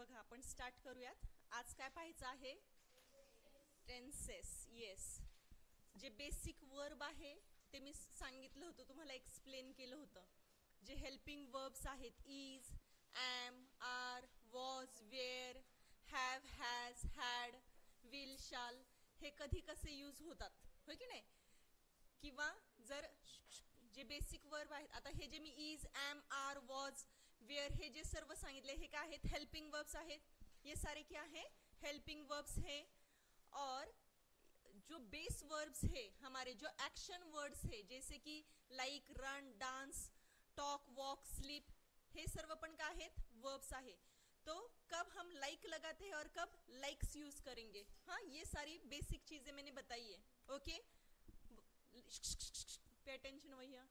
बघा आपण स्टार्ट करूयात. आज काय पाहायचं आहे? टेन्सेस. येस, जे बेसिक वर्ब आहे ते मी सांगितलं होतं, तुम्हाला एक्सप्लेन केलं होतं. जे हेल्पिंग वर्ब्स आहेत is, am, are, was, were, have, has, had, will, shall, हे कधी कसे यूज होतात, होय की नाही? किंवा जर जे बेसिक वर्ब आहेत, आता हे जे मी is, am, are, was, were हे जे सर्व सांगितले हे काय आहेत? हेल्पिंग वर्ब्स आहेत. ये सारे क्या है? हेल्पिंग वर्ब्स है. और जो बेस वर्ब्स है हमारे, जो एक्शन वर्ड्स है जैसे कि like, run, dance, talk, walk, sleep, हे सर्व पण काय आहेत? वर्ब्स आहे. तो कब हम लाइक लगाते हैं और कब लाइक्स यूज करेंगे, हाँ ये सारी बेसिक चीजें मैंने बताई है. ओके, पे अटेंशन भैया,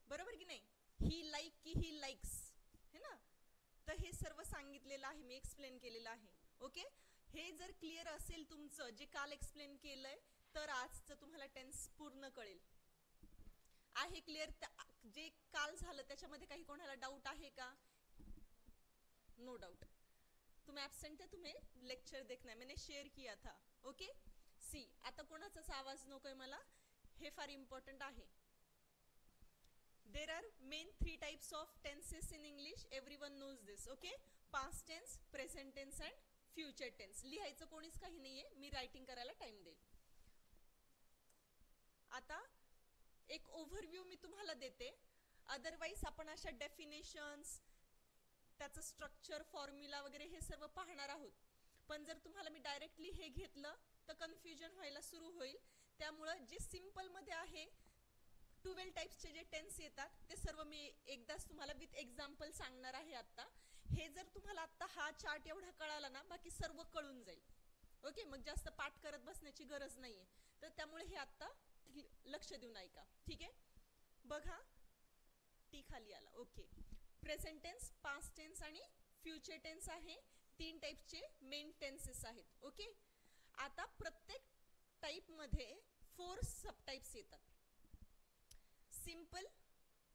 बरोबर की नाही? ही लाईक की ही लाईक्स, है ना? तर हे सर्व सांगितलेलं आहे, मी एक्सप्लेन केलेलं आहे. ओके, हे जर क्लिअर असेल तुमचं जे काल एक्सप्लेन केलंय, तर आजचं तुम्हाला टेन्स पूर्ण कळेल. आहे क्लिअर? जे काल झालं त्याच्यामध्ये काही कोणाला डाऊट आहे का? No doubt. तुम एब्सेंट है, तुम्हें लेक्चर देखना है, मैंने शेयर किया था. ओके, सी आता कोणाचाच आवाज नकोय मला, हे फार इम्पॉर्टंट आहे. There are main three types of tenses in English. Everyone knows this. Okay, past tense, present tense and future tense. लिहायचं कोणीच काही नाहीये, मी रायटिंग करायला टाइम देईल. आता एक ओव्हरव्ह्यू मी तुम्हाला देते. अदरवाइज आपण अशा डेफिनेशन्स, त्याचं स्ट्रक्चर, फॉर्म्युला वगैरे हे सर्व पाहणार आहोत. पण जर तुम्हाला मी डायरेक्टली हे घेतलं तर कन्फ्युजन व्हायला सुरू होईल. त्यामुळं जे सिंपल मध्ये आहे, 12 टाइप्सचे जे टेन्स येतात ते सर्व मी एकदाच तुम्हाला विथ एक्झाम्पल सांगणार आहे. आता हे जर तुम्हाला आता हा चार्ट एवढा कळाला ना, बाकी सर्व कळून जाईल. ओके, मग जास्त पाठ करत बसण्याची गरज नाहीये. तर त्यामुळे हे आता लक्ष देऊन ऐका, ठीक आहे? बघा, टी खाली आला. Okay, present tense, past tense आणि फ्युचर टेन्स आहे. 3 टाइप्सचे मेन टेन्सेस आहेत. ओके, आता प्रत्येक टाइप मध्ये 4 सब टाइप्स येतात. Simple,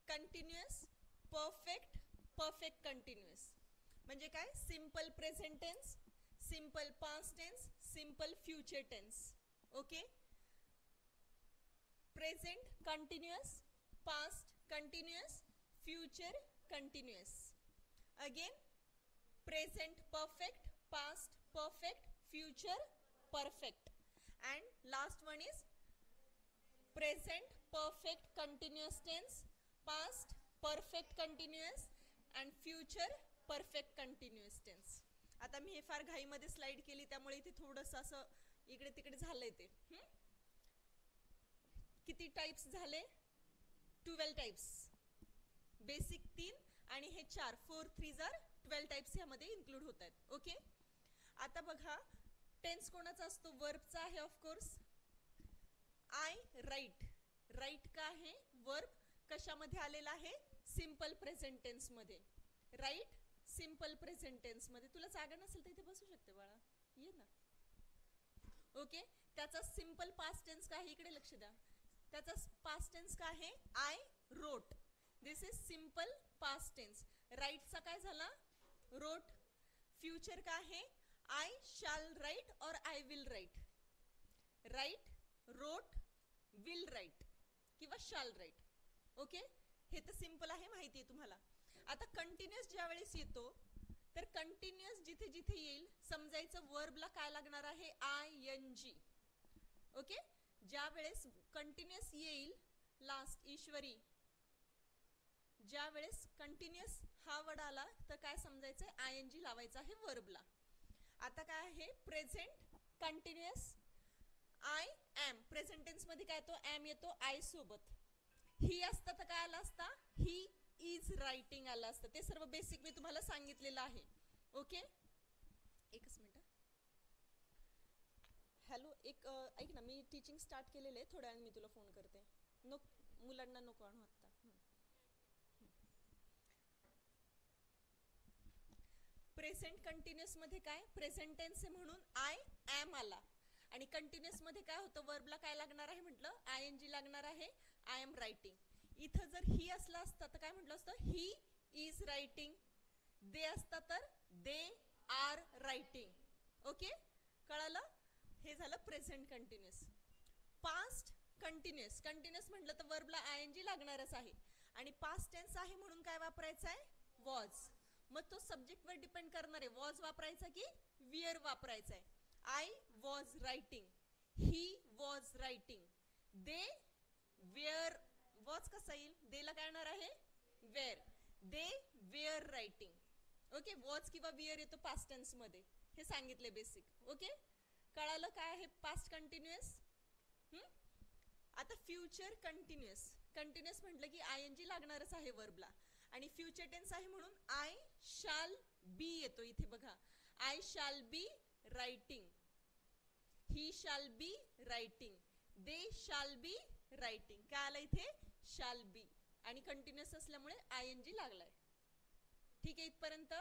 continuous, perfect, perfect continuous. म्हणजे काय? Simple present tense, simple past tense, simple future tense. Okay, present continuous, past continuous, future continuous. Again present perfect, past perfect, future perfect. And last one is present perfect continuous tense, past perfect continuous and future perfect continuous tense. आता मी हे फार घाईमध्ये slide केली त्यामुळे इथे थोडंसं असं इकडे तिकडे झालंय ते. किती टाइप्स झाले? 12 टाइप्स. बेसिक 3 आणि हे 4, 4 3 12 टाइप्स यामध्ये इन्क्लूड होत आहेत. ओके, आता बघा टेन्स कोणाचा असतो? वर्बचा आहे ऑफकोर्स. I right. राईट का आहे? वर्ब. कशामध्ये आलेला आहे? सिंपल प्रेझेंट टेन्स मध्ये. राईट सिंपल प्रेझेंट टेन्स मध्ये. तुला जागा नसेल तर इथे बसू शकते बाळा, ये ना. ओके, त्याचा सिंपल पास्ट टेन्स का आहे? इकडे लक्ष द्या. त्याचा पास्ट टेन्स का आहे? I wrote. This is simple past tense. राईटचा काय झाला? रोट. फ्युचर का आहे? I shall write or I will write. Write, wrote, will write किंवा शाल राईट. ओके, हे तर सिंपल आहे, माहिती आहे तुम्हाला. आता कंटिन्युअस ज्या वेळेस येतो, तर कंटिन्युअस जिथे जिथे येईल समजायचं वर्बला काय लागणार आहे? ING. ओके, ज्या वेळेस कंटिन्युअस येईल, लास्ट ईश्वरी, ज्या वेळेस कंटिन्युअस हा वर्ड आला तर काय समजायचं? ING लावायचं आहे वर्बला. आता काय आहे? Present continuous, I am. Present tense मध्ये काय येतो? एम येतो आय सोबत. ही असतं तर काय आलं असता? ही इज रायटिंग आलं असतं. ते सर्व बेसिक मी तुम्हाला सांगितलेलं आहे. ओके, एकच मिनिट. हॅलो, एक ऐक ना, मी टीचिंग स्टार्ट केलेलं आहे, थोड्या वेळाने मी तुला फोन करते. मुलांना नको आणू आत्ता. प्रेझेंट कंटिन्युअस मध्ये काय? प्रेझेंट टेन्स आहे म्हणून आय एम आला. आणि कंटिन्युअस मध्ये काय होतं? वर्बला काय लागणार आहे म्हटलं? ING लागणार आहे. I am writing. इथं जर ही असला असता तर काय म्हटलं असतं? He is writing. दे असता तर दे आर रायटिंग. ओके, कळालं? हे झालं present continuous. Past continuous. Continuous म्हटलं तर वर्बला आयएनजी लागणारच आहे आणि पास्ट टेन्स आहे म्हणून काय वापरायचं आहे? वॉज. मग तो सब्जेक्ट वर डिपेंड करणार आहे, वॉज वापरायचा की वियर वापरायचा आहे. I was writing, he was writing, they were. Was कसा येईल? देला काय येणार आहे? Were. They were writing. Okay, was किंवा वियर येतो पास्ट टेन्स मध्ये, हे सांगितले बेसिक. ओके, कळालं काय आहे पास्ट कंटिन्युअस? आता फ्युचर कंटिन्युअस. कंटिन्युअस म्हटलं की आयएनजी लागणारच आहे वर्बला आणि फ्युचर टेन्स आहे म्हणून आय शाल बी येतो इथे बघा. आय शाल बी रायटिंग, ही शाल बी रायटिंग, दे शाल बी रायटिंग. काय आलं इथे? Shall be. आणि कंटिन्युअस असल्यामुळे आयएनजी लागलाय. ठीक आहे, इथपर्यंत.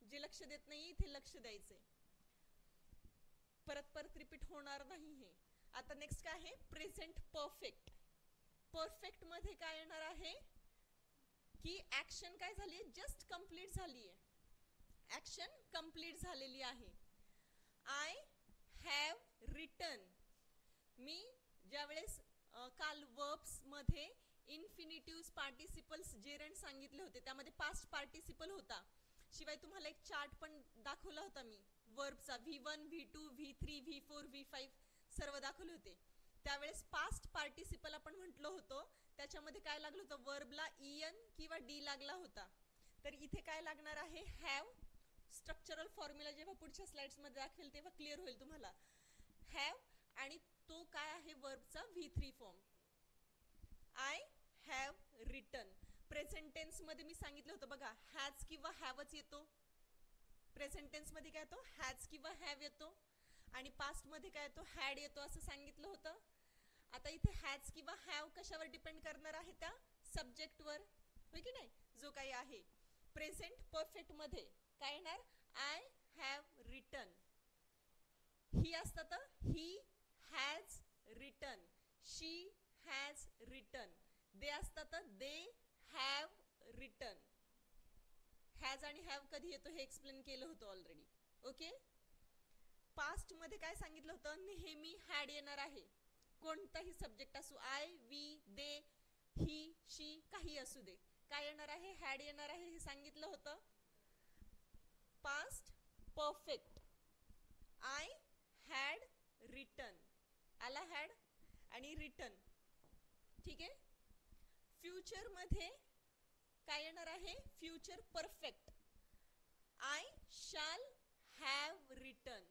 जे लक्ष देत नाही इथे लक्ष द्यायचंय, परत परत रिपीट होणार नाही हे. आता नेक्स्ट काय आहे? Present perfect. परफेक्ट मध्ये काय येणार आहे की ऍक्शन काय झाली? जस्ट कंप्लीट झाली आहे, ऍक्शन कंप्लीट झालेली आहे. I have return. मी ज्यावेळेस काल वर्ब्स मध्ये इन्फिनिटिव्ह पार्टिसिपल्स जेरंड सांगितले होते त्यामध्ये पास्ट पार्टिसिपल होता. शिवाय तुम्हाला एक चार्ट पण दाखवला होता मी वर्बचा. V1, V2, V3, V4, V5 सर्व दाखवले होते. त्यावेळेस पास्ट पार्टिसिपल आपण म्हटलो होतो, त्याच्यामध्ये काय लागलं होतं? वर्बला EN किंवा D लागला होता. तर इथे काय लागणार आहे? हॅव. स्ट्रक्चरल फॉर्म्युला जेव्हा पुढच्या स्लाइड्स मध्ये दाखवेल तेव्हा क्लिअर होईल तुम्हाला. हॅव आणि तो काय आहे वर्बचा V3 form. I have written. Present tense मध्ये मी सांगितलं होतं बघा, हॅज किंवा हॅवच येतो. प्रेझेंट टेन्स मध्ये काय येतो? हॅज किंवा हॅव येतो आणि पास्ट मध्ये काय येतो? हॅड येतो असं सांगितलं होतं. आता इथे हॅज किंवा हॅव कशावर डिपेंड करणार आहे? त्या सब्जेक्ट वर, होय की नाही, जो काही आहे. प्रेझेंट परफेक्ट मध्ये काय येणार? I have written. ही असतात he has written, she has written. They असतात दे हॅव रिटन. हॅज आणि हॅव कधी येतो हे एक्सप्लेन केलं होतं ऑलरेडी. ओके, पास्ट मध्ये काय सांगितलं होतं? नेहमी हॅड येणार आहे, कोणताही सब्जेक्ट असू, आय, वी, दे, ही, शी, काही असू दे, काय येणार आहे? हॅड येणार आहे हे सांगितलं होतं. Past perfect, I had written. आला हॅड आणि रिटन. ठीक आहे. फ्युचर मध्ये काय येणार आहे? Future perfect, I shall have written,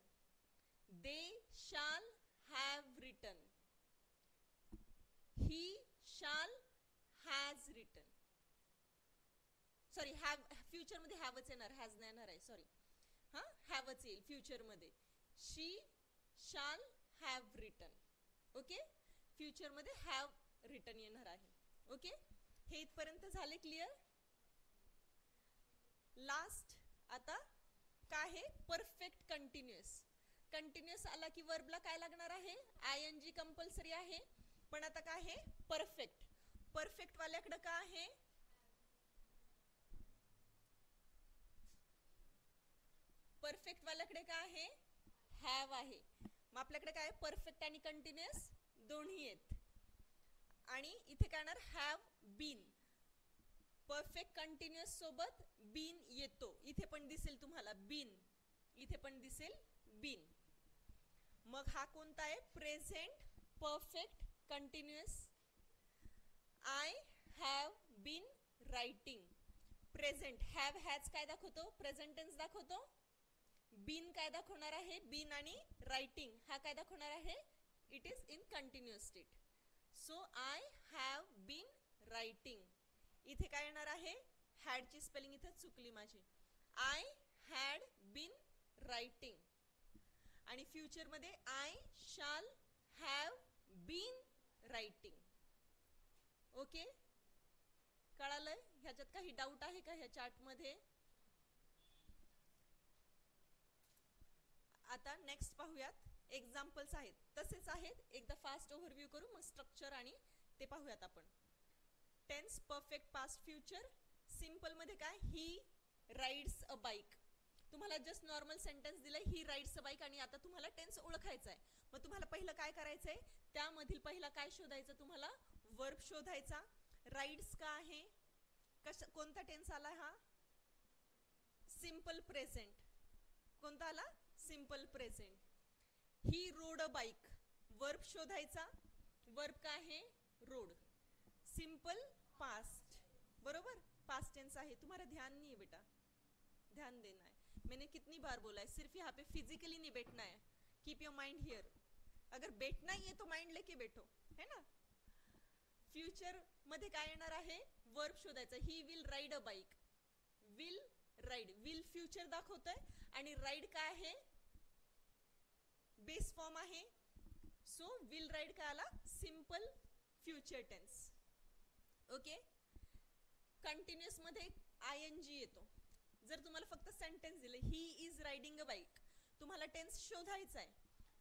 they shall have written, he shall has written. Sorry, have future मध्ये हॅवच येणार, हॅज नाही येणार आहे, सॉरी. हा, हॅवच येईल फ्युचर मध्ये. She shall have written. Okay, future मध्ये हॅव रिटन येणार आहे. ओके, हे इथपर्यंत झाले क्लिअर? लास्ट आता काय आहे? Perfect continuous. कंटिन्युअस आला की वर्बला काय लागणार आहे? आयएनजी कंपल्सरी आहे. पण आता काय आहे? परफेक्ट. परफेक्ट वाल्याकडे काय आहे? परफेक्ट वाल्याकडे काय आहे? हॅव आहे. मग आपल्याकडे काय? परफेक्ट आणि कंटिन्युअस दोन्ही आहेत. आणि इथे काय येणार? Have been. परफेक्ट कंटिन्युअस सोबत बीन येतो. इथे पण दिसेल तुम्हाला बीन, इथे पण दिसेल बीन. मग हा कोणता आहे? Present perfect continuous. I have been writing. Present have has काय दाखवतो? प्रेझेंट टेन्स दाखवतो. बीन काय दाखवणार आहे? बीन आणि रायटिंग हा काय दाखवणार आहे? It is in continuous state. So I have been writing. इथे काय येणार आहे? हॅड ची स्पेलिंग इथे चुकली माझी. I had been writing. आणि फ्युचर मध्ये I shall have been writing. Okay, कळालंय? ह्याच्यात काही डाऊट आहे का ह्या चार्ट मध्ये? आता नेक्स्ट पाहूयात. एक्झाम्पल्स आहेत तसेच आहेत, एकदा फास्ट ओव्हरव्ह्यू करू मग स्ट्रक्चर आणि ते पाहूयात आपण. Tense perfect past future. Simple मध्ये काय? He rides a bike. तुम्हाला जस्ट नॉर्मल सेंटेन्स दिलंय ही राईड्स अ बाईक आणि आता तुम्हाला टेन्स ओळखायचा आहे. मग तुम्हाला पहिलं काय करायचंय, त्यामधील पहिला काय शोधायचं, तुम्हाला वर्ब शोधायचा. राईड्स का आहे, कोणता टेन्स आला, हा सिंपल प्रेझेंट. कोणता आला, सिंपल प्रेझेंट. ही रोड अ बाईक, वर्ब शोधायचा. वर्ब काय आहे, रोड. सिंपल पास्ट, बरोबर, पास्ट टेंस आहे. तुम्हारा ध्यान नहीं है बेटा, ध्यान देना है. मैंने कितनी बार बोला है, सिर्फ यहाँ पे फिजिकली नहीं बैठना है. Keep your mind here. अगर बैठना ही है तो माइंड लेके बैठो, है ना. फ्युचर मध्ये काय येणार आहे, वर्ब शोधायचा. He will ride a bike. Will ride, will future दाखवतोय आणि राईड काय आहे, बेस फॉर्म आहे. सो विल राईड काय आला, simple future tense. Okay. Continuous मध्ये ING येतो. जर तुम्हाला फक्त सेंटेन्स दिले, he is riding a bike, तुम्हाला टेन्स शोधायचा आहे.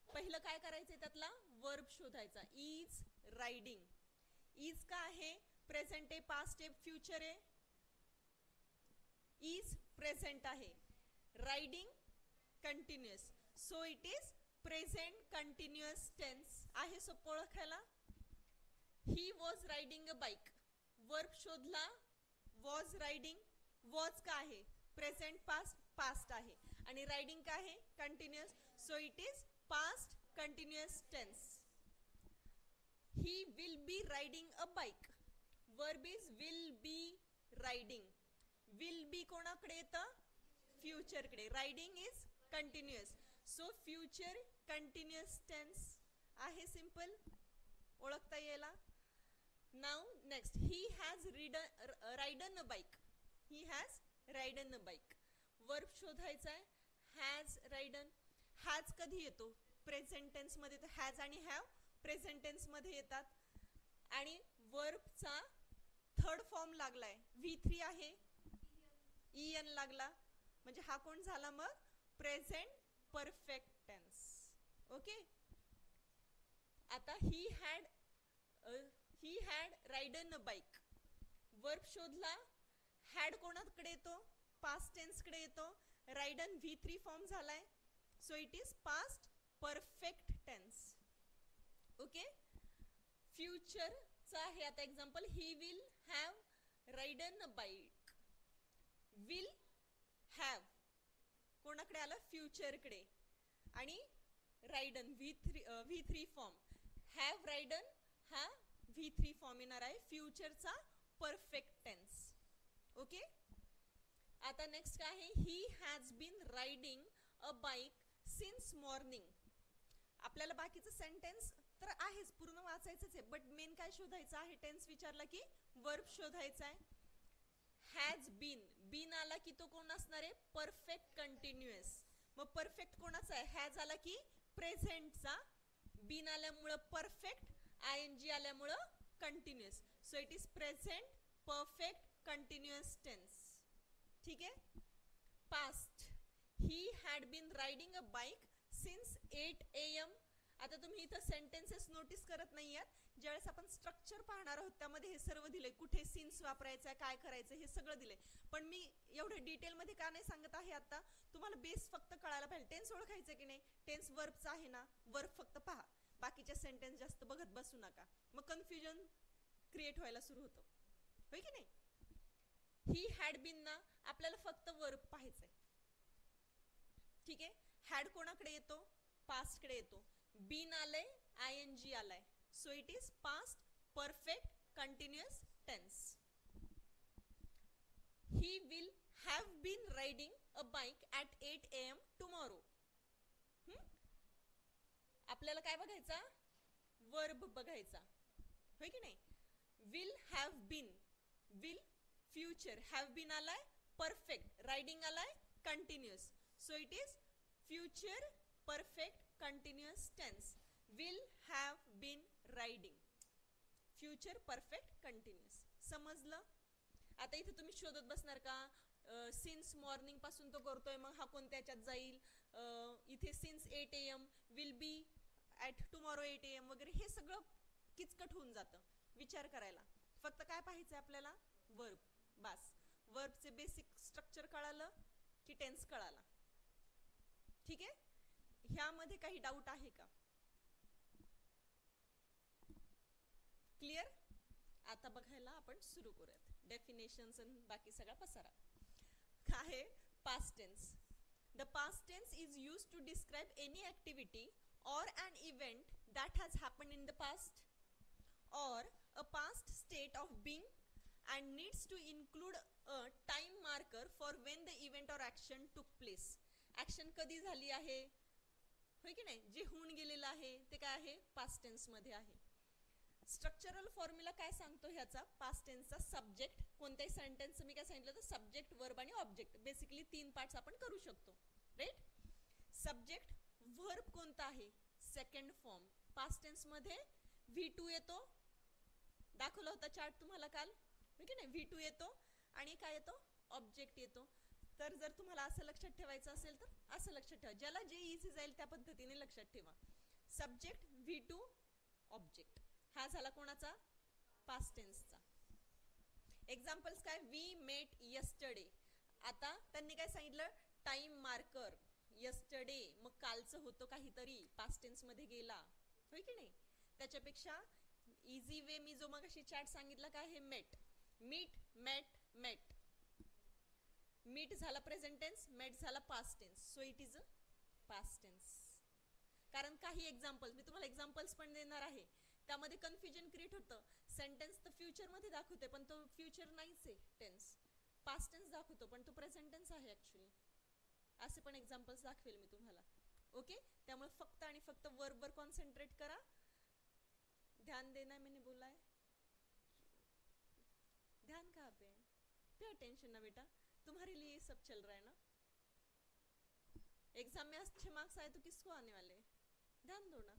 पहिलं काय करायचंय, त्यातला वर्ब शोधायचा. Is riding. इज का आहे, प्रेझेंट आहे, पास्ट आहे, फ्युचर आहे. इज प्रेझेंट आहे. Riding continuous, so it is present continuous tense आहे. सोपं ओळखायला. He was riding a bike, verb शोधला, वॉज रायडिंग. वॉज का आहे, प्रेझेंट पास्ट, पास्ट आहे. आणि रायडिंग का आहे, continuous, so it is past continuous tense. He will be riding a bike, verb is will be riding. Will be कोणाकडे येतं, future कडे. Riding is continuous, so future continuous tense आहे. Simple, ओळखता येईल. Now next, he has ridden a bike. He has ridden a bike. Verb शोधायचा आहे. Has रायडन. Has कधी येतो, प्रेझेंट टेन्स मध्ये. तर हॅज आणि हॅव प्रेझेंट टेन्स मध्ये येतात. आणि वर्बचा थर्ड फॉर्म लागलाय, V3 आहे, EN लागला, म्हणजे हा कोण झाला मग, प्रेझेंट परफेक्ट टेन्स. ओके. आता he had ridden a bike. Verb शोधला. हॅड कोणाकडे येतो, पास्ट टेन्स कडे येतो. रायडन V3 फॉर्म झालाय, so it is past perfect tense. Okay. फ्युचरचा आहे आता example, he will have ridden a bike. Will have कोणाकडे आलं, फ्युचरकडे. आणि रायडन V3 फॉर्म. हॅव रायडन हा V3 फॉर्म येणार आहे, फ्युचरचा परफेक्ट टेन्स. ओके. आता नेक्स्ट काय आहे, he has been riding a bike since morning. आपल्याला बाकीचं सेंटेन्स तर आहेच, पूर्ण वाचायचंच आहे, बट मेन काय शोधायचं आहे, टेन्स विचारला की वर्ब शोधायचा आहे. हॅज बीन, बीन आला की तो कोण असणार आहे, परफेक्ट कंटिन्युअस. मग परफेक्ट कोणाचा आहे, हॅज आला की प्रेझेंटचा, बीन आल्यामुळं परफेक्ट, ING आल्यामुळं continuous. So it is present perfect continuous tense. ठीक आहे. Past, he had been riding a bike since 8 AM. आता तुम्ही इथं सेंटेन्सेस नोटीस करत नाही आहात, ज्यावेळेस आपण स्ट्रक्चर पाहणार आहोत त्यामध्ये हे सर्व दिले, कुठे सिन्स वापरायचा, काय करायचं, हे सगळं दिले. पण मी एवढं डिटेल मध्ये का नाही सांगत आहे, आता तुम्हाला बेस फक्त कळायला पाहिजे. टेन्स ओळखायचं की नाही, टेन्स वर्बचा आहे ना, वर्ब फक्त पहा, बाकीच्या सेंटेन्स जास्त बघत बसू नका, मग कन्फ्युजन क्रिएट व्हायला सुरू होतं, होय की नाही. ही हॅड बीन ना, आपल्याला फक्त वर्ब पाहायचंय. ठीक आहे. हॅड कोणाकडे येतो, पास्ट कडे येतो. बीन आलंय, ING आलाय, so it is past perfect continuous tense. He will have been riding a bike at 8 AM tomorrow. आपल्याला काय बघायचा, वर्ब बघायचा, होय की नाही. Will have been, will future, have been आलाय परफेक्ट, रायडिंग आलाय continuous, so it is future perfect continuous tense. Will have been riding, future perfect continuous. समजलं. आता इथे तुम्ही शोधत बसणार का, सिन्स मॉर्निंग पासून तो करतोय, मग हा कोणत्या ह्याच्यात जाईल, इथे since 8 AM, will be at tomorrow 8 AM वगैरे, हे सगळं किचकट होऊन जातं विचार करायला. फक्त काय पाहायचं आपल्याला, वर्ब. बस, वर्बचे बेसिक स्ट्रक्चर कळालं की टेन्स कळाला. ठीक आहे, ह्यामध्ये काही डाऊट आहे का? क्लिअर? आता बघायला आपण सुरू करूयात. डेफिनेशन्स आणि बाकी सगळा पसारा. काय आहे past tense? The past tense is used to describe any activity or an event that has happened in the past or a past state of being and needs to include a time marker for when the event or action took place. Action कधी झाली आहे, होय की नाही, जे होऊन गेलेलं आहे ते काय आहे, पास्ट टेन्स मध्ये आहे. स्ट्रक्चरल फॉर्म्युला काय सांगतो ह्याचा? पास्ट टेन्सचा सब्जेक्ट, कोणत्याही सेंटेन्स मी काय सांगितलं तर सब्जेक्ट, वर्ब आणि ऑब्जेक्ट, बेसिकली 3 पार्ट्स आपण करू शकतो, राईट? सब्जेक्ट, वर्ब कोणता आहे? Second form. पास्ट टेन्स मध्ये V2 येतो, दाखवला होता चार्ट तुम्हाला काल, ठीक आहे ना. V2 येतो आणि काय येतो, ऑब्जेक्ट येतो. तर जर तुम्हाला असं लक्षात ठेवायचं असेल तर असं लक्षात ठेवा, ज्याला जे इझी जाईल त्या पद्धतीने लक्षात ठेवा. Subject, V2, object. हा झाला कोणाचा? पास्ट टेन्सचा. एक्झाम्पल्स काय? We met yesterday. आता त्यांनी काय सांगितलं? Time marker. यस्टरडे, मग कालचं होतं काहीतरी, पास्ट टेन्स मध्ये गेला, होय की नाही. त्याच्यापेक्षा इझी वे मी जो मग अशी चॅट सांगितलं काय आहे, met. Meet, met, met. Meet झाला प्रेझेंट टेन्स, मेट झाला past tense, so it is a past tense. कारण काही एक्झाम्पल्स मी तुम्हाला एक्झाम्पल्स पण देणार आहे, त्यामध्ये कन्फ्युजन क्रिएट होतं. सेंटेन्स तर फ्युचर मध्ये दाखवते पण तो फ्युचर नाहीच आहे टेन्स, पास्ट टेन्स दाखवतो पण तो प्रेझेंट टेन्स आहे ऍक्च्युअली. असे पण एक्झाम्पल्स दाखवेल मी तुम्हाला. ओके, त्यामुळे फक्त आणि फक्त वर्ब वर कॉन्सन्ट्रेट करा. ध्यान देना मैंने बोला है, ध्यान कहाँ पे है? पे अटेंशन ना बेटा, तुम्हारे लिए सब चल रहा है ना. एग्जाम में अच्छे मार्क्स आए तो किसको आने वाले, ध्यान दो ना.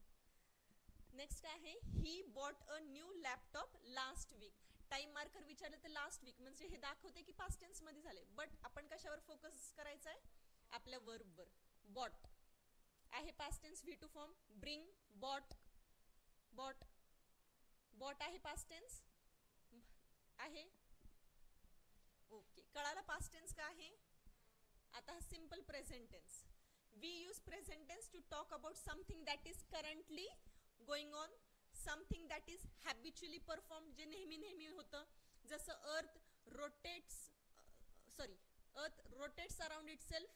नेक्स्ट काय आहे? He bought a new laptop last week. Time marker विचारलं तर लास्ट वीक म्हणजे हे दाखवते की पास्ट टेन्स मध्ये झाले, बट आपण कशावर फोकस करायचा आहे? आपल्या वर्ब वर. बॉट आहे past tense, V2 form. Bring, bought, bought, bought आहे पास्ट टेन्स आहे. ओके, कळाला पास्ट टेन्स काय आहे. आता simple present tense. We use present tense to talk about something that is currently going on, something that is habitually perform, जे नेहमी नेहमी होतं. जसं अर्थ रोटेट्स अराउंड इटसेल्फ,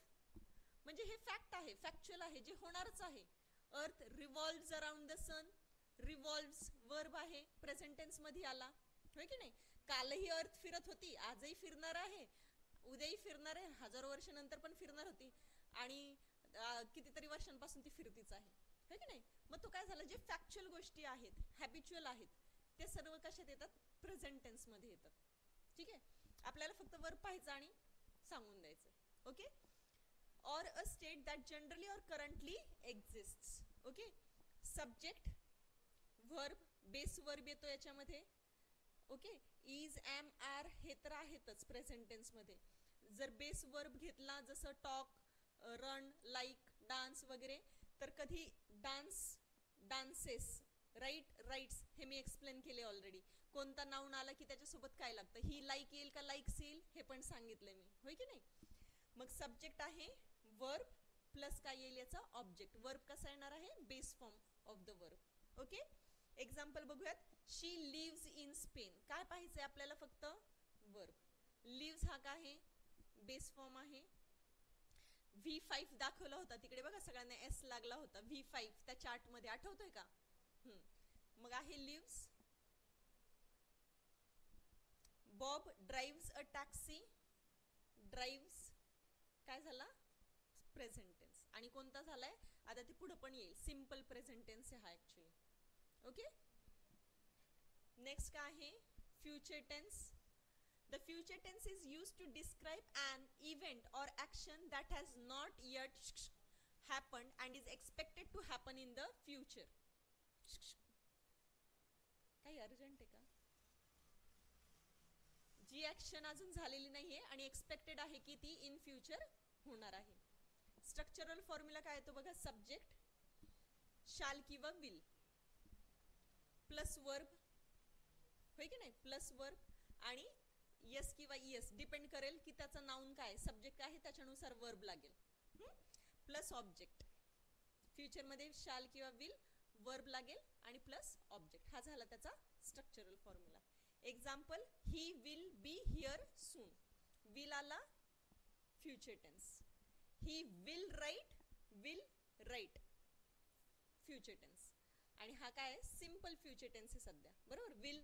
म्हणजे हे फॅक्ट आहे, फॅक्च्युअल आहे, जे होणारच आहे. Earth revolves around the sun, revolves verb आहे, प्रेझेंट टेन्स मध्ये आला, होय की नाही. कालही अर्थ फिरत होती, आजही फिरणार आहे, उद्याही फिरणार आहे, हजारो वर्षानंतर पण फिरणार होती आणि कितीतरी वर्षांपासून ती फिरतीच आहे, होय की नाही. मग तो काय झाला, जे फॅक्च्युअल गोष्टी आहेत, हॅबिच्युअल आहेत, ते सर्व कशात येतात? प्रेझेंट टेन्स मध्ये येतात. ठीक आहे, आपल्याला फक्त वर्ब पाहायचं आणि सांगून द्यायचं. Okay. Or a state that generally or currently exists. Okay. Subject, verb, base verb येतो याच्यामध्ये. ओके. इज, एम, आर हे तर आहेतच प्रेझेंट टेन्स मध्ये. जर बेस वर्ब घेतला जसं टॉक, रन, लाईक, डान्स वगैरे, तर कधी डान्स, डान्सेस, राईट, राईट्स हे मी एक्सप्लेन केले ऑलरेडी. कोणता नाउन आला की त्याच्यासोबत काय लागतं, ही लाईक येईल का लाईक्स येईल हे पण सांगितलंय मी, होय की नाही. मग सब्जेक्ट आहे वर्ब प्लस काय येईल याचा? ऑब्जेक्ट. वर्ब कसा येणार आहे? Base form of the verb. Okay. Example बघूयात. शी लिव्स इन स्पेन. काय पाहिजे आपल्याला? फक्त वर्ब. लिव्स हा काय आहे? बेस फॉर्म आहे. V5 दाखवला होता तिकडे बघा, सगळ्यांना S लागला होता. V5 त्या चार्ट मध्ये आठवतोय का? मग आहे lives. Bob drives a taxi. Drives काय झाला? Present tense. आणि कोणता झालाय? आता ते पुढे पण येईल. सिंपल प्रेझेंट टेन्स हा ऍक्च्युअली. ओके. नेक्स्ट काय आहे? Future tense. The future tense is used to describe an event or action that has not yet happened and is expected to happen in the future. काही urgent आहे का? जी action अजून झालेली नाहीये आणि expected आहे की ती इन फ्युचर होणार आहे. स्ट्रक्चरल फॉर्म्युला काय येतो बघा. सब्जेक्ट शाल किंवा विल प्लस वर्ब, होय की नाही, प्लस वर्ब आणि यस किंवा इएस डिपेंड करेल की त्याचं नाउन काय, सब्जेक्ट काय आहे त्याच्यानुसार वर्ब लागेल. Plus object. फ्युचर मध्ये शाल किंवा विल, वर्ब लागेल आणि प्लस ऑब्जेक्ट. हा झाला त्याचा structural formula. Example, he will be here soon. Will आला future tense. He will write future tense. आणि हा काय आहे, सिंपल फ्युचर टेन्स आहे सध्या, बरोबर. विल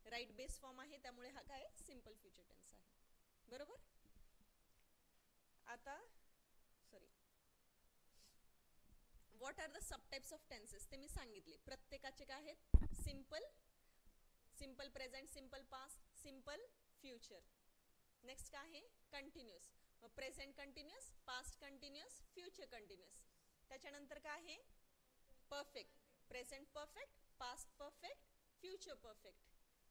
राईट बेस फॉर्म आहे, त्यामुळे हा काय सिंपल फ्युचर टेन्स आहे, बरोबर. आता what are the sub types of tenses ते मी सांगितले. प्रत्येकाचे काय आहेत, simple present, simple past, simple future. Next काय आहे, कंटिन्युअस. मग present continuous, past continuous, future continuous. त्याच्यानंतर काय आहे, perfect. Present perfect, past perfect, future perfect.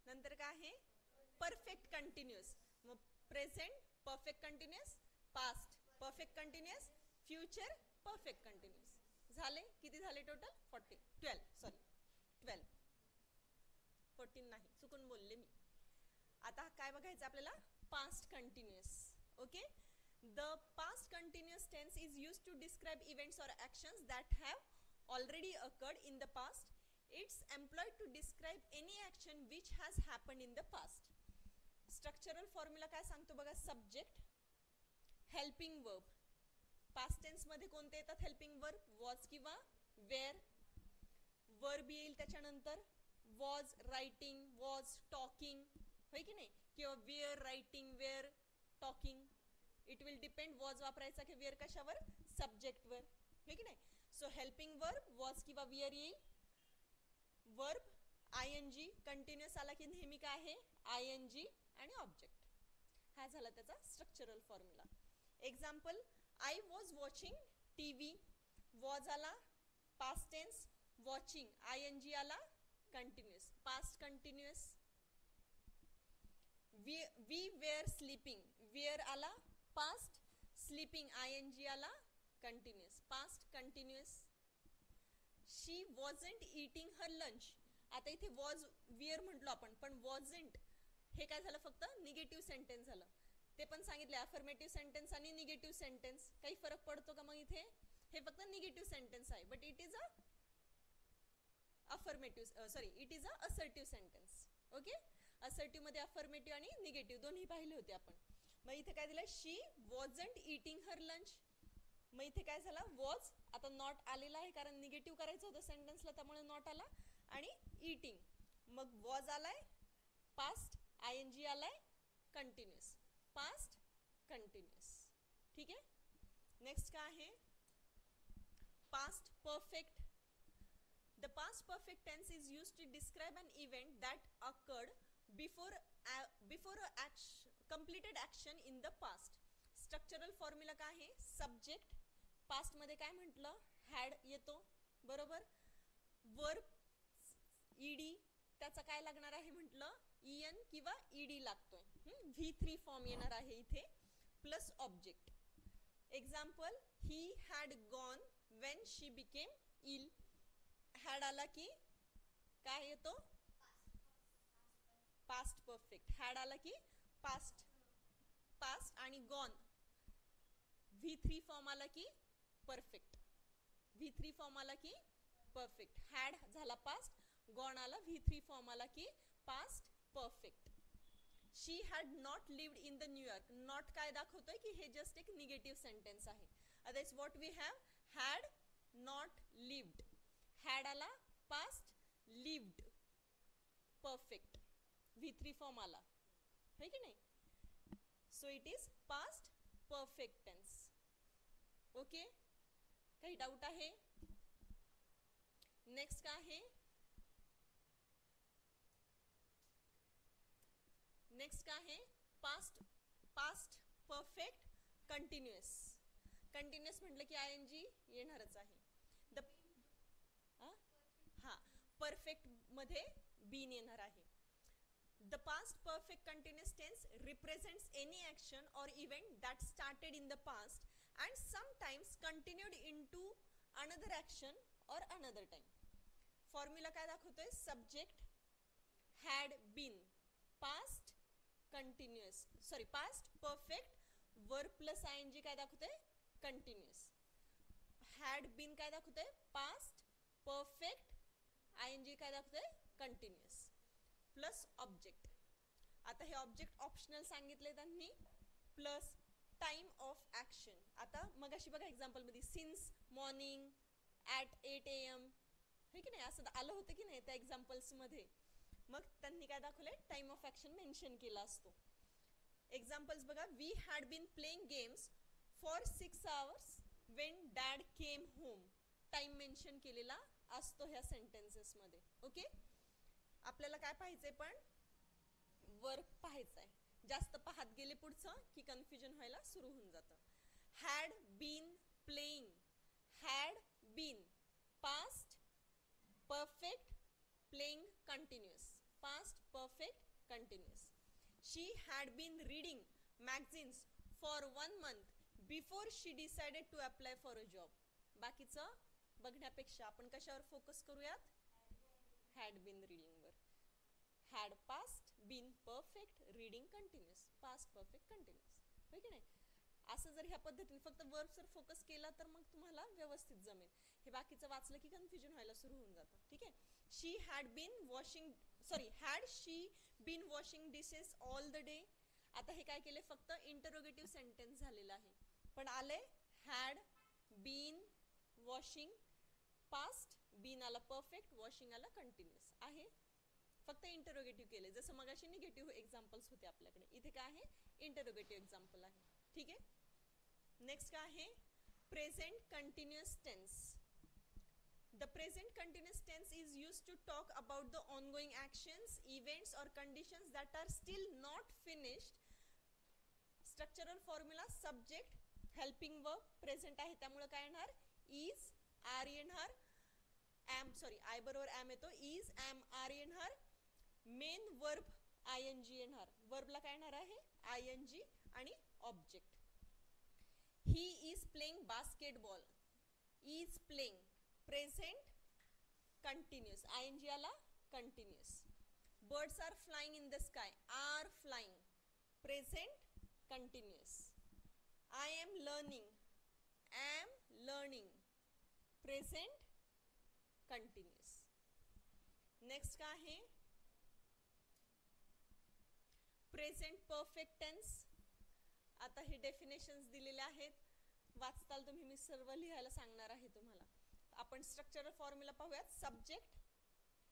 नंतर काय आहे, परफेक्ट कंटिन्युअस. मग present perfect continuous, past perfect continuous, future perfect continuous. झाले किती झाले टोटल, 12 14 नाही, चुकून बोलले मी. आता काय बघायचं आपल्याला, past continuous. Okay. The past continuous tense is used to describe events और actions that have already occurred in the past. It's employed to describe any action which has happened in the past. Structural formula काय सांगतो बघा, subject, helping verb. Past tense मध्ये कोणते येतात helping verb, was किंवा were. Verb येईल त्याच्यानंतर was writing, was talking, होय की नाही, किंवा were writing, were talking. It will depend, was वापरायचा की वेअर कशावर, सब्जेक्ट वर, होय की नाही. सो हेल्पिंग वर्ब वॉज किंवा वेअर येईल. वर्ब आयएनजी, कंटिन्युअस आला की नेहमी काय आहे, आयएनजी आणि ऑब्जेक्ट. हा झाला त्याचा structural formula. Example, I was watching TV. Was आला पास्ट टेन्स, वॉचिंग आयएनजी आला continuous, past continuous. We were sleeping, were आला पास्ट, स्लीपिंग आयएनजी आला continuous, past continuous. She wasn't eating her lunch. आता इथे was were म्हटलो आपण, पण wasn't हे काय झालं, फक्त निगेटिव्ह सेंटेन्स झालं. ते पण सांगितले, अफर्मेटिव्ह सेंटेन्स आणि निगेटिव्ह सेंटेन्स काही फरक पडतो का मग इथे, हे फक्त निगेटिव्ह सेंटेन्स आहे, but it is a it is a assertive sentence. Okay. Assertive मध्ये अफर्मेटिव्ह आणि निगेटिव्ह दोन्ही पाहिले होते आपण. मग इथे काय दिलं, शी वॉजंट इटिंग हर लंच. मग इथे काय झालं, वॉज आता नॉट आलेला आहे, कारण निगेटिव्ह करायचं होतं सेंटेन्सला, त्यामुळे नॉट आला. आणि इटिंग, मग वॉज आलाय पास्ट, आयएनजी आलाय कंटिन्युअस, पास्ट कंटिन्युअस. ठीक आहे. नेक्स्ट काय आहे, past perfect. The past perfect tense is used to describe an event that occurred before a completed action in the past. Structural formula काय आहे, सब्जेक्ट, पास्ट मध्ये काय म्हटलं, हॅड येतो, बरोबर. वर्ब ईडी, त्याचा काय लागणार आहे म्हटलं, ईएन किंवा ईडी लागतोय. V3 फॉर्म येणार आहे इथे, plus object. Example, he had gone when she became ill. Had आला की काय येतो, पास्ट परफेक्ट. हॅड आला की पास्ट आणि गॉन V3 फॉर्म आला की परफेक्ट. V3 फॉर्म आला की परफेक्ट. हॅड झाला पास्ट, गॉन आला V3 फॉर्म आला की past perfect. She had not lived in the New York. Not काय दाखवतोय की हे जस्ट एक निगेटिव्ह सेंटेन्स आहे. Otherwise what we have, had not lived. Had आला past, lived perfect, V3 form आला, है की नाही. So it is past perfect tense. Okay. काही डाऊट आहे. नेक्स्ट काय आहे, नेक्स्ट काय आहे, पास्ट परफेक्ट कंटिन्युअस. कंटिन्युअस म्हटलं की आयएनजी येणारच आहे. परफेक्ट मध्ये बीन येणार आहे. The past perfect continuous tense represents any action or event that started in the past and sometimes continued into another action or another time. Formula काय दाखवतोय, subject had been, past continuous past perfect, verb plus ING काय दाखवतोय, continuous. Had bin काय दाखवतंय past perfect, आयएनजी काय दाखवतंय continuous plus object. आता हे object optional सांगितले त्यांनी, प्लस टाइम ऑफ ऍक्शन. आता मगाशी बघा एक्झाम्पल मध्ये सिन्स मॉर्निंग ॲट 8 AM हे की नाही असं आलं होतं की नाही त्या एक्झाम्पल्स मध्ये. मग त्यांनी काय दाखवलंय टाइम ऑफ ऍक्शन मेन्शन केला असतो. एक्झाम्पल्स बघा, we had been playing games for 6 hours when dad came home. Time mention केलेला असतो ह्या सेंटेन्सेस मध्ये. ओके, आपल्याला काय पाहिजे पण वर्क पाहायचंय. जास्त पाहत गेले पुढचं की कन्फ्युजन व्हायला सुरू होऊन जातं. Had been playing, had been past perfect playing continuous, past perfect continuous. She had been reading magazines for 1 month before she decided to apply for a job. बाकीचं बघण्यापेक्षा आपण कशावर फोकस करूयात, हॅड बीन रीडिंग वर. Had past, been perfect, reading continuous, past perfect continuous. होय की नाही. असं जर ह्या पद्धतीने फक्त वर्बवर फोकस केला तर मग तुम्हाला व्यवस्थित जमेल. हे बाकीचं वाचलं की कन्फ्युजन व्हायला सुरू होऊन जातं. ठीक आहे. She had been washing, sorry had she been washing dishes all the day. आता हे काय केले, फक्त इंटरोगेटिव्ह सेंटेन्स झालेलं आहे, पण आले had been washing past, been आला परफेक्ट, वॉशिंग आला कंटिन्युअस आहे. फक्त इंटरोगेटिव्ह केले, जसं मगाशी निगेटिव्ह एक्झाम्पल्स होते आपल्याकडे, इथे काय आहे इंटरोगेटिव्ह एक्झाम्पल आहे. ठीक आहे. नेक्स्ट काय आहे present continuous tense. The present continuous tense is used to talk about the ongoing actions, events or conditions that are still not finished. Structural formula subject, helping verb, present आहे त्यामुळे काय येणार is, are येणार, am, sorry I बरोबर am येतो, is, am, are येणार, main verb ing येणार, वर्बला काय येणार आहे ing आणि object. He is playing basketball, is playing present continuous, ing आला continuous. Birds are flying in the sky, are flying, present continuous. I am learning, am learning, present continuous. Next काय आहे present perfect tense. आता हे definitions दिलेले आहेत, वाचताल तुम्ही, मी सर्व लिहायला सांगणार आहे तुम्हाला. आपण स्ट्रक्चरल फॉर्म्युला पाहूयात. Subject,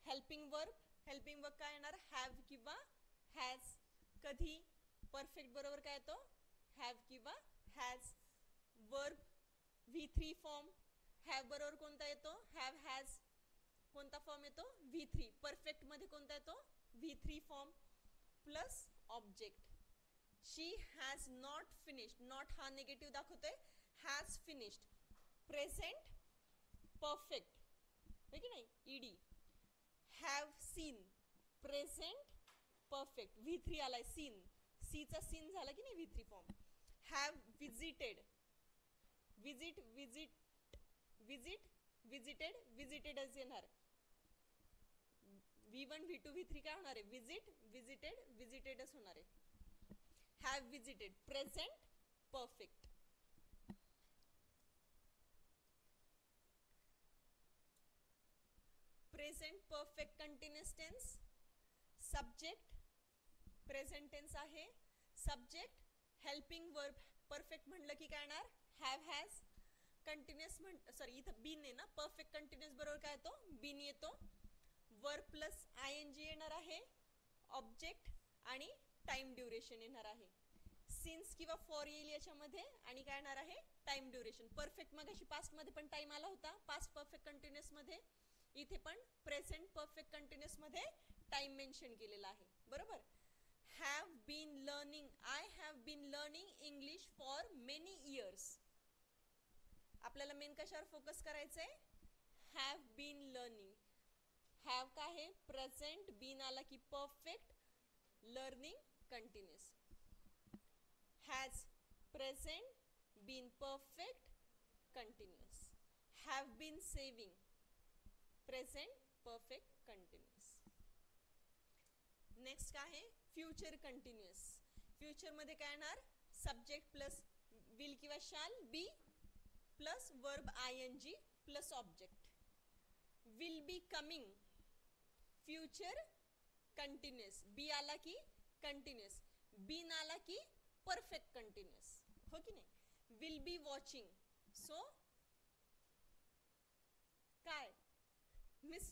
helping verb, helping verb काय येणार हॅव किंवा हॅज. कधी परफेक्ट बरोबर काय येतो हॅव किंवा has. Verb V3 form, have बरोबर कोणता येतो हॅव हॅज. कोणता फॉर्म येतो V3. परफेक्ट मध्ये कोणता येतो V3 form plus object. She has not finished, not हा निगेटिव्ह दाखवतोय, हॅज फिनिश्ड. प्रेझेंट परफेक्ट है की नाही ED. Have seen, present perfect, V3 आलाय सीन, सी चा सीन झाला की नाही V3 form. Have visited, visit visit visit visited, विजिटेडच येणार. V1 V2 V3 काय होणार आहे विजिट विजिटेड विजिटेडच होणार आहे. Have visited present perfect. Present perfect continuous tense. Subject present tense आहे, सब्जेक्ट हेल्पिंग वर्ब परफेक्ट म्हणलं की काय येणार हॅव हॅज. कंटिन्युअस सॉरी इथं बीन आहे ना, परफेक्ट कंटिन्युअस बरोबर काय येतो बीन येतो. वर्ब प्लस ing येणार आहे, ऑब्जेक्ट आणि टाइम ड्युरेशन येणार आहे. सिन्स किंवा फॉर येईल याच्यामध्ये आणि काय येणार आहे टाइम ड्युरेशन. परफेक्ट मगाशी पास्ट मध्ये पण टाइम आला होता पास्ट परफेक्ट कंटिन्युअस मध्ये, इथे पण प्रेझेंट परफेक्ट कंटिन्युअस मध्ये टाइम मेन्शन केलेला आहे बरोबर. Have been learning, I have been learning English for many years. आपल्याला मेन कशावर फोकस करायचंय हॅव बीन लर्निंग. हॅव काय आहे प्रेझेंट, बीन आला की perfect, learning continuous. Has present, been perfect continuous. Have been saving present perfect continuous. Next काय आहे future continuous. Future मध्ये काय येणार सब्जेक्ट प्लस विल किंवा shall be plus verb ing plus object. Will be coming future continuous. Be आला की continuous, bin आला की परफेक्ट कंटिन्युअस, हो की नाही. विल बी वॉचिंग, सो काय miss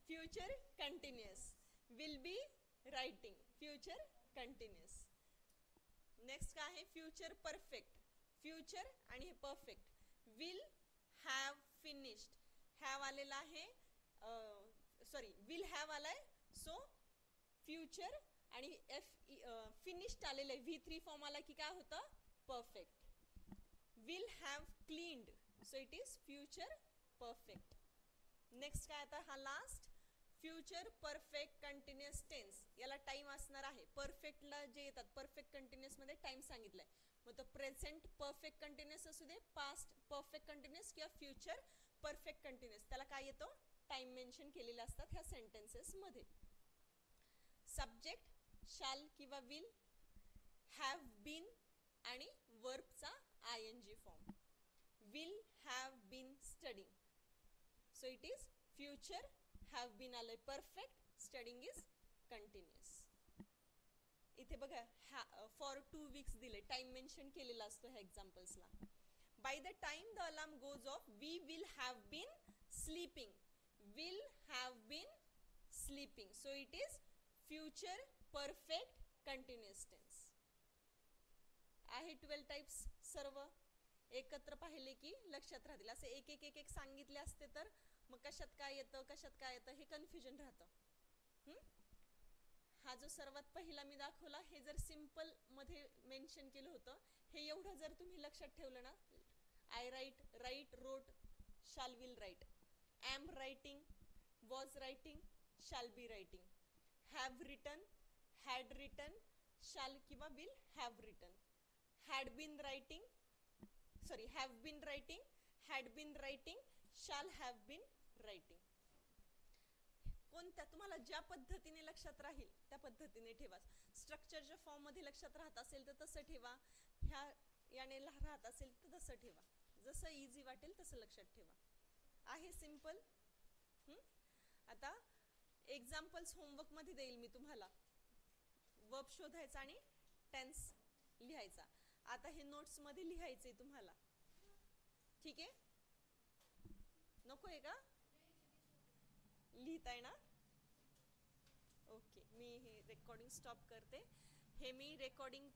future continuous. Will be writing future continuous. Next काय आहे फ्युचर परफेक्ट. फ्युचर आणि हे perfect. Will have finished. Have आलेला आहे, सॉरी विल हॅव आलाय, सो फ्युचर आणि फिनिश्ड आलेलं आहे. V3 फॉर्म आला की काय होतं perfect. Will have cleaned, so it is future perfect. Next काय आता हा last future perfect continuous tense. याला टाइम असणार आहे. परफेक्टला जे येतात परफेक्ट कंटिन्युअस मध्ये टाइम सांगितलाय. मग तो प्रेझेंट परफेक्ट कंटिन्युअस असू दे, पास्ट परफेक्ट कंटिन्युअस किंवा फ्युचर परफेक्ट कंटिन्युअस, त्याला काय येतो टाइम मेन्शन केलेले असतात ह्या सेंटेन्सेस मध्ये. सब्जेक्ट शाल किंवा विल, हॅव बीन आणि वर्बचा ing form. Will have been studying, so it is future. Have been आलंय परफेक्ट, स्टडिंग इज कंटिन्युअस. इथे बघा फॉर 2 weeks दिले, टाइम मेन्शन केलेला असतो ह्या एक्झाम्पल्सला. By the time the alarm goes off we will have been sleeping. Will have been sleeping, so it is future perfect continuous tense. आहे 12 types. सर्व एकत्र पाहिले की लक्षात राहतील. असे एक एक एक एक सांगितले असते तर मग कशात काय येतं कशात काय येतं हे कन्फ्युजन राहतं. हा जो सर्वात पहिला मी दाखवला हे जर सिंपल मध्ये मेन्शन केलं होतं, हे एवढं जर तुम्ही लक्षात ठेवलं ना, I right, write, wrote, shall will write, am writing, was writing, shall be writing, have written, had written, shall किंवा will have written, had been writing, sorry have been writing, had been writing, shall have been writing. कोणत्या तुम्हाला ज्या पद्धतीने लक्षात राहील त्या पद्धतीने ठेवा. स्ट्रक्चरच्या फॉर्म मध्ये लक्षात राहत असेल तर तसं ठेवा, ह्या याने राहत असेल तर तसं ठेवा. जसं इझी वाटेल तसं लक्षात ठेवा. आहे सिंपल. आता एक्झाम्पल्स होमवर्क मध्ये देईल मी तुम्हाला. वर्ब शोधायचा आणि टेन्स लिहायचा. आता हे नोट्स मध्ये लिहायचंय तुम्हाला, ठीक आहे. नको आहे का लिहिताय ना. ओके, मी हे रेकॉर्डिंग स्टॉप करते. हे मी रेकॉर्डिंग